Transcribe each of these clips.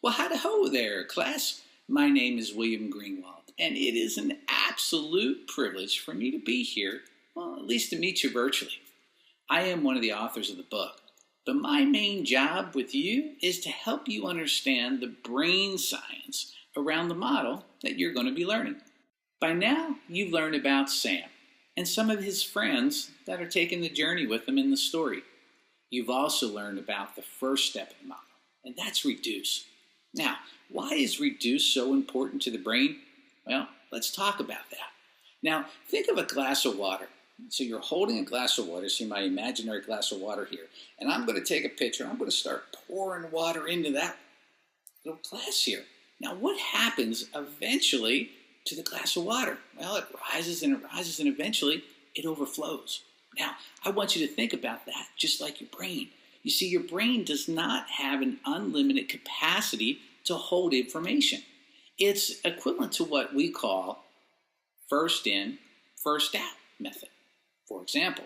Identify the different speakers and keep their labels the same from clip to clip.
Speaker 1: Well, hi-ho there, class. My name is William Greenwald, and it is an absolute privilege for me to be here, well, at least to meet you virtually. I am one of the authors of the book, but my main job with you is to help you understand the brain science around the model that you're going to be learning. By now, you've learned about Sam and some of his friends that are taking the journey with him in the story. You've also learned about the first step in the model, and that's reduce. Now, why is reduce so important to the brain? Well, let's talk about that. Now, think of a glass of water. So you're holding a glass of water, see my imaginary glass of water here, and I'm going to take a picture. I'm going to start pouring water into that little glass here. Now, what happens eventually to the glass of water? Well, it rises and it rises, and eventually it overflows. Now, I want you to think about that just like your brain. You see, your brain does not have an unlimited capacity to hold information. It's equivalent to what we call first in, first out method. For example,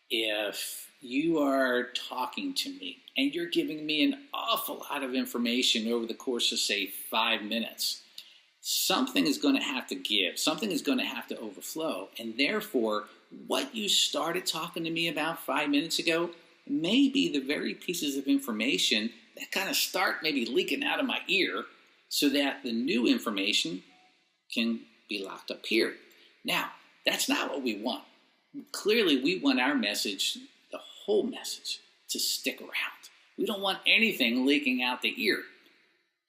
Speaker 1: if you are talking to me and you're giving me an awful lot of information over the course of, say, 5 minutes, something is going to have to give, something is going to have to overflow, and therefore, what you started talking to me about 5 minutes ago may be the very pieces of information that kind of start maybe leaking out of my ear so that the new information can be locked up here. Now, that's not what we want. Clearly, we want our message, the whole message, to stick around. We don't want anything leaking out the ear.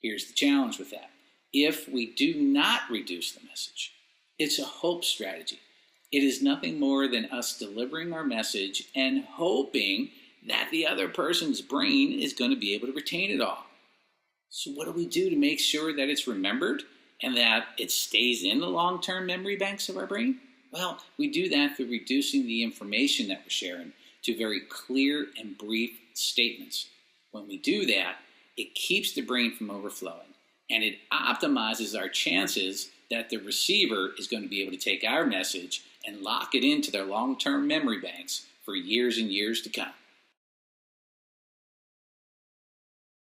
Speaker 1: Here's the challenge with that. If we do not reduce the message, it's a hope strategy. It is nothing more than us delivering our message and hoping that the other person's brain is going to be able to retain it all. So what do we do to make sure that it's remembered and that it stays in the long-term memory banks of our brain? Well, we do that through reducing the information that we're sharing to very clear and brief statements. When we do that, it keeps the brain from overflowing, and it optimizes our chances that the receiver is going to be able to take our message and lock it into their long-term memory banks for years and years to come.